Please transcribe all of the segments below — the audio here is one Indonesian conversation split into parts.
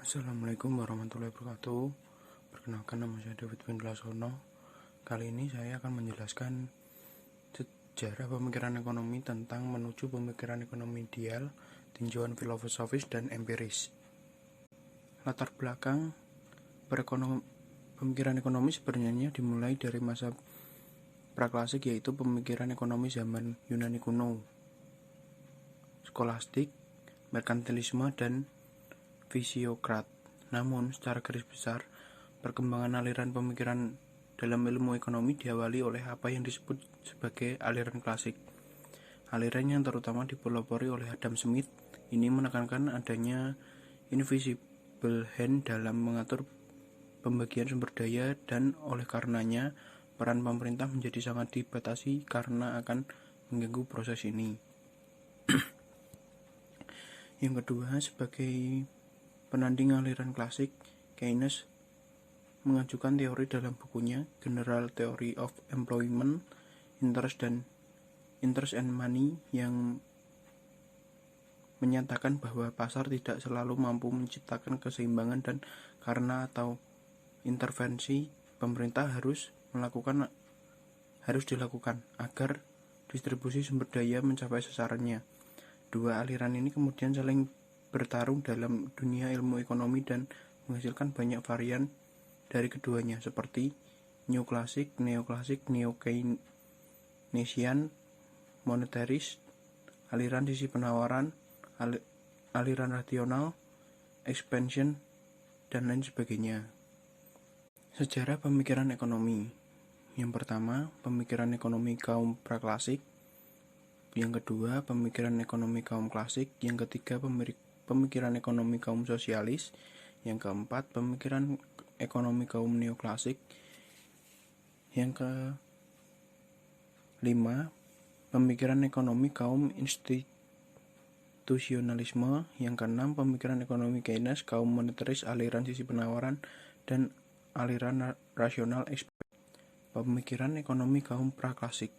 Assalamualaikum warahmatullahi wabarakatuh. Perkenalkan, nama saya David Winlasono. Kali ini saya akan menjelaskan sejarah pemikiran ekonomi tentang menuju pemikiran ekonomi ideal, tinjauan filosofis dan empiris. Latar belakang pemikiran ekonomi sebenarnya dimulai dari masa praklasik, yaitu pemikiran ekonomi zaman Yunani kuno, skolastik, merkantilisme, dan fisiokrat. Namun, secara garis besar, perkembangan aliran pemikiran dalam ilmu ekonomi diawali oleh apa yang disebut sebagai aliran klasik. Aliran yang terutama dipelopori oleh Adam Smith ini menekankan adanya invisible hand dalam mengatur pembagian sumber daya, dan oleh karenanya peran pemerintah menjadi sangat dibatasi karena akan mengganggu proses ini. Yang kedua, sebagai penanding aliran klasik, Keynes mengajukan teori dalam bukunya General Theory of Employment, Interest and Money yang menyatakan bahwa pasar tidak selalu mampu menciptakan keseimbangan, dan karena atau intervensi pemerintah harus dilakukan agar distribusi sumber daya mencapai sasarannya. Dua aliran ini kemudian saling bertarung dalam dunia ilmu ekonomi dan menghasilkan banyak varian dari keduanya, seperti neoklasik, neo-keynesian, monetarist, aliran sisi penawaran, aliran rasional, expansion, dan lain sebagainya. Sejarah pemikiran ekonomi. Yang pertama, pemikiran ekonomi kaum praklasik. Yang kedua, pemikiran ekonomi kaum klasik. Yang ketiga, pemikiran ekonomi kaum sosialis. Yang keempat, pemikiran ekonomi kaum neoklasik. Yang kelima, pemikiran ekonomi kaum institusionalisme. Yang keenam, pemikiran ekonomi Keynes, kaum monetaris, aliran sisi penawaran, dan aliran rasional pemikiran ekonomi kaum praklasik.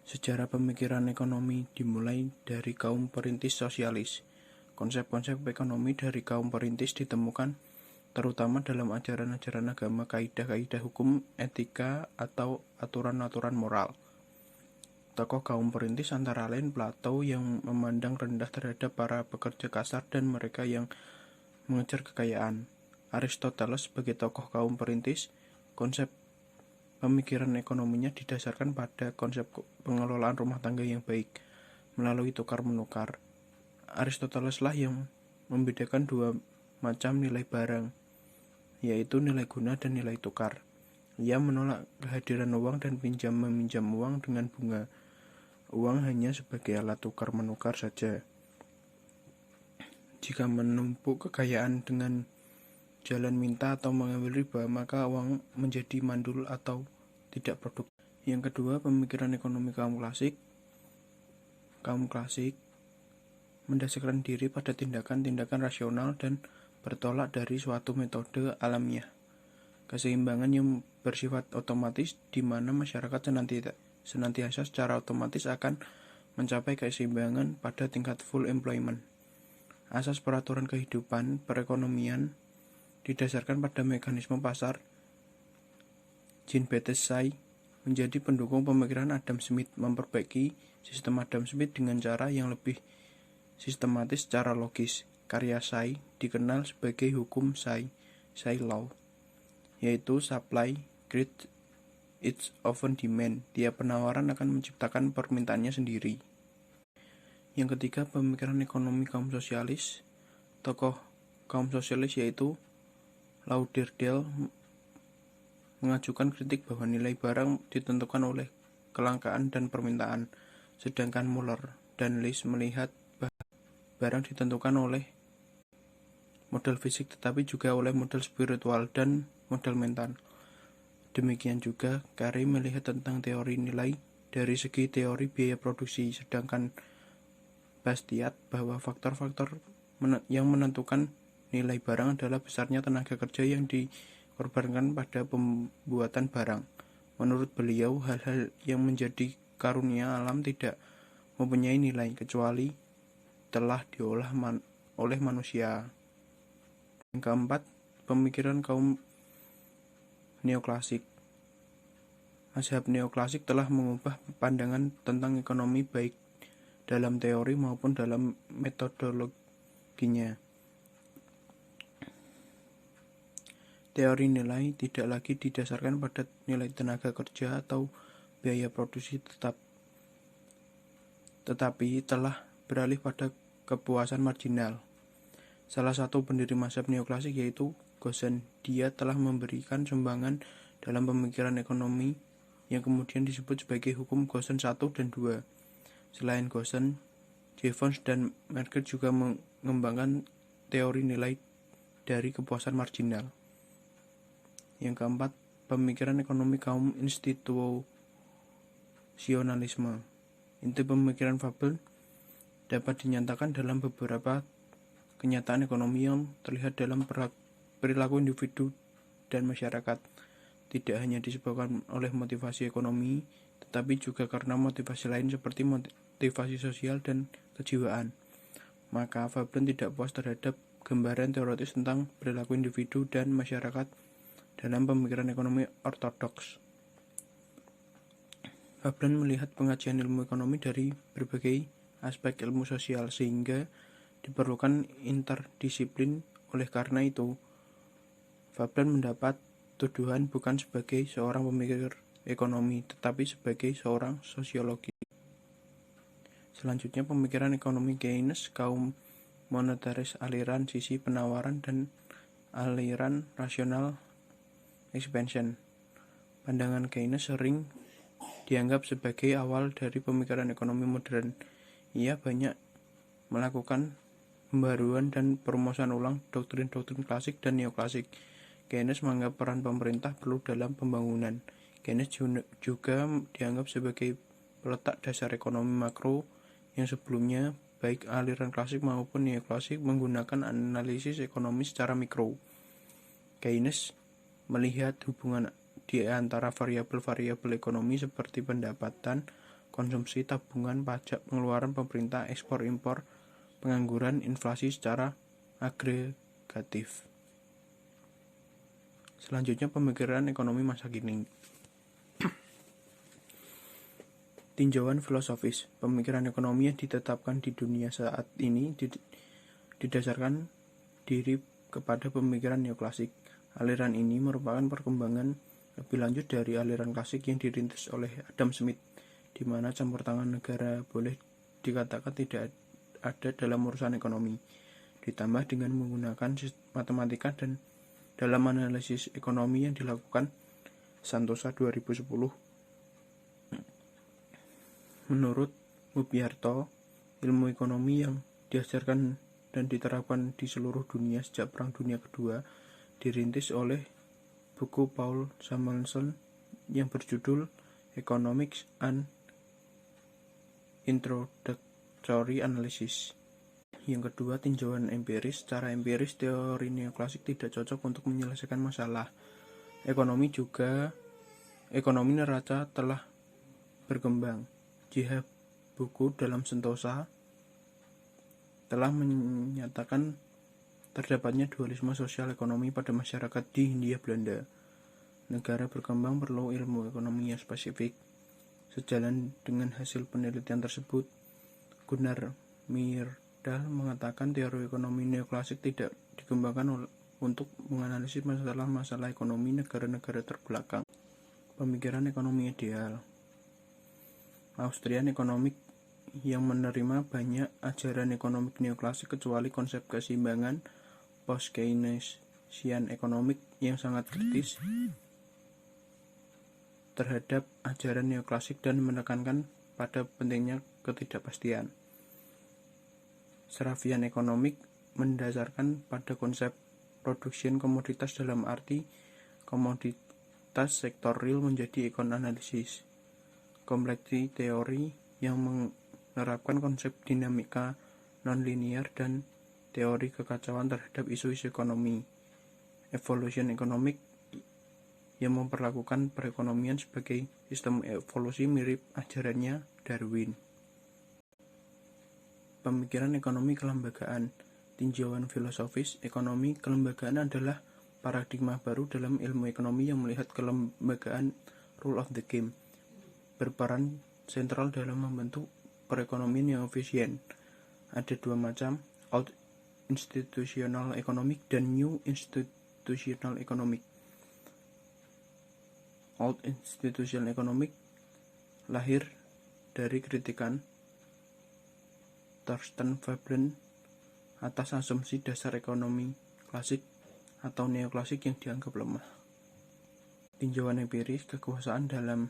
Sejarah pemikiran ekonomi dimulai dari kaum perintis sosialis. Konsep-konsep ekonomi dari kaum perintis ditemukan terutama dalam ajaran-ajaran agama, kaidah-kaidah hukum, etika, atau aturan-aturan moral. Tokoh kaum perintis antara lain Plato yang memandang rendah terhadap para pekerja kasar dan mereka yang mengejar kekayaan. Aristoteles sebagai tokoh kaum perintis, konsep pemikiran ekonominya didasarkan pada konsep pengelolaan rumah tangga yang baik melalui tukar-menukar. Aristoteles lah yang membedakan dua macam nilai barang, yaitu nilai guna dan nilai tukar. Ia menolak kehadiran uang dan pinjam-meminjam uang dengan bunga. Uang hanya sebagai alat tukar-menukar saja. Jika menumpuk kekayaan dengan jalan minta atau mengambil riba, maka uang menjadi mandul atau tidak produktif. Yang kedua, pemikiran ekonomi kaum klasik. Kaum klasik mendasarkan diri pada tindakan-tindakan rasional dan bertolak dari suatu metode alamiah. Keseimbangan yang bersifat otomatis, di mana masyarakat senantiasa secara otomatis akan mencapai keseimbangan pada tingkat full employment. Asas peraturan kehidupan perekonomian didasarkan pada mekanisme pasar. Jean-Baptiste Say menjadi pendukung pemikiran Adam Smith, memperbaiki sistem Adam Smith dengan cara yang lebih sistematis secara logis. Karya Say dikenal sebagai hukum Say Law, yaitu supply creates its own demand. Tiap penawaran akan menciptakan permintaannya sendiri. Yang ketiga, pemikiran ekonomi kaum sosialis. Tokoh kaum sosialis yaitu Lauderdale mengajukan kritik bahwa nilai barang ditentukan oleh kelangkaan dan permintaan, sedangkan Muller dan List melihat barang ditentukan oleh modal fisik tetapi juga oleh modal spiritual dan modal mental. Demikian juga Carey melihat tentang teori nilai dari segi teori biaya produksi, sedangkan Bastiat bahwa faktor-faktor yang menentukan nilai barang adalah besarnya tenaga kerja yang dikorbankan pada pembuatan barang. Menurut beliau, hal-hal yang menjadi karunia alam tidak mempunyai nilai kecuali telah diolah oleh manusia. Yang keempat, pemikiran kaum neoklasik. Mazhab neoklasik telah mengubah pandangan tentang ekonomi baik dalam teori maupun dalam metodologinya. Teori nilai tidak lagi didasarkan pada nilai tenaga kerja atau biaya produksi tetapi telah beralih pada kepuasan marginal. Salah satu pendiri mazhab neoklasik yaitu Gosen. Dia telah memberikan sumbangan dalam pemikiran ekonomi yang kemudian disebut sebagai hukum Gosen 1 dan 2. Selain Gosen, Jevons dan Merkel juga mengembangkan teori nilai dari kepuasan marginal. Yang keempat, pemikiran ekonomi kaum institusionalisme. Inti pemikiran Veblen dapat dinyatakan dalam beberapa kenyataan ekonomi yang terlihat dalam perilaku individu dan masyarakat. Tidak hanya disebabkan oleh motivasi ekonomi, tetapi juga karena motivasi lain seperti motivasi sosial dan kejiwaan. Maka Veblen tidak puas terhadap gambaran teoritis tentang perilaku individu dan masyarakat dalam pemikiran ekonomi ortodoks. Veblen melihat pengajian ilmu ekonomi dari berbagai aspek ilmu sosial sehingga diperlukan interdisiplin. Oleh karena itu, Veblen mendapat tuduhan bukan sebagai seorang pemikir ekonomi, tetapi sebagai seorang sosiologi. Selanjutnya, pemikiran ekonomi Keynes, kaum monetaris, aliran sisi penawaran dan aliran rasional expansion. Pandangan Keynes sering dianggap sebagai awal dari pemikiran ekonomi modern. Ia banyak melakukan pembaruan dan perumusan ulang doktrin-doktrin klasik dan neoklasik. Keynes menganggap peran pemerintah perlu dalam pembangunan. Keynes juga dianggap sebagai peletak dasar ekonomi makro yang sebelumnya baik aliran klasik maupun neoklasik menggunakan analisis ekonomi secara mikro. Keynes melihat hubungan di antara variabel-variabel ekonomi seperti pendapatan, konsumsi, tabungan, pajak, pengeluaran pemerintah, ekspor-impor, pengangguran, inflasi secara agregatif. Selanjutnya, pemikiran ekonomi masa kini. Tinjauan filosofis. Pemikiran ekonomi yang ditetapkan di dunia saat ini didasarkan diri kepada pemikiran neoklasik. Aliran ini merupakan perkembangan lebih lanjut dari aliran klasik yang dirintis oleh Adam Smith, di mana campur tangan negara boleh dikatakan tidak ada dalam urusan ekonomi, ditambah dengan menggunakan matematika dan dalam analisis ekonomi yang dilakukan Santosa 2010. Menurut Mubiarto, ilmu ekonomi yang diajarkan dan diterapkan di seluruh dunia sejak Perang Dunia Kedua dirintis oleh buku Paul Samuelson yang berjudul Economics and Introductory Analysis. Yang kedua, tinjauan empiris. Secara empiris, teori neoklasik tidak cocok untuk menyelesaikan masalah ekonomi neraca telah berkembang. J.H. buku dalam Sentosa telah menyatakan terdapatnya dualisme sosial ekonomi pada masyarakat di Hindia Belanda. Negara berkembang perlu ilmu ekonomi yang spesifik. Sejalan dengan hasil penelitian tersebut, Gunnar Myrdal mengatakan teori ekonomi neoklasik tidak dikembangkan untuk menganalisis masalah-masalah ekonomi negara-negara terbelakang. Pemikiran ekonomi ideal. Austrian Economic yang menerima banyak ajaran ekonomi neoklasik kecuali konsep keseimbangan post-Keynesian economic yang sangat kritis terhadap ajaran neoklasik dan menekankan pada pentingnya ketidakpastian. Serafian Economic mendasarkan pada konsep production komoditas dalam arti komoditas sektor real menjadi ekon analisis. Kompleksi teori yang menerapkan konsep dinamika non-linear dan teori kekacauan terhadap isu-isu ekonomi. Evolution Economic yang memperlakukan perekonomian sebagai sistem evolusi mirip ajarannya Darwin. Pemikiran ekonomi kelembagaan. Tinjauan filosofis ekonomi kelembagaan adalah paradigma baru dalam ilmu ekonomi yang melihat kelembagaan rule of the game berperan sentral dalam membentuk perekonomian yang efisien. Ada dua macam, old institutional economic dan new institutional economic. Old institutional economic lahir dari kritikan Thorsten Veblen atas asumsi dasar ekonomi klasik atau neoklasik yang dianggap lemah. Tinjauan empiris kekuasaan dalam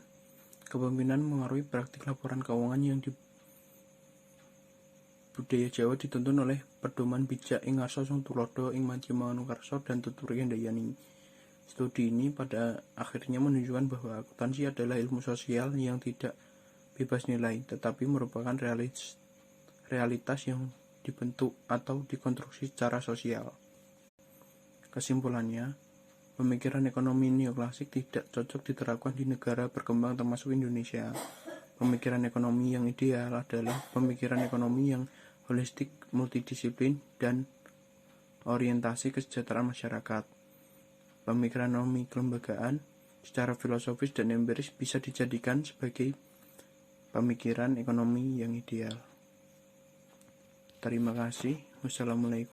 kepemimpinan mengaruhi praktik laporan keuangan yang di budaya Jawa dituntun oleh pedoman bijak ing ngarsa sing tulodo ing madya manungkarsa dan tuturi handayani. Studi ini pada akhirnya menunjukkan bahwa akuntansi adalah ilmu sosial yang tidak bebas nilai, tetapi merupakan realitas yang dibentuk atau dikonstruksi secara sosial. Kesimpulannya, pemikiran ekonomi neoklasik tidak cocok diterapkan di negara berkembang termasuk Indonesia. Pemikiran ekonomi yang ideal adalah pemikiran ekonomi yang holistik, multidisiplin, dan orientasi kesejahteraan masyarakat. Pemikiran ekonomi kelembagaan secara filosofis dan empiris bisa dijadikan sebagai pemikiran ekonomi yang ideal. Terima kasih. Wassalamualaikum.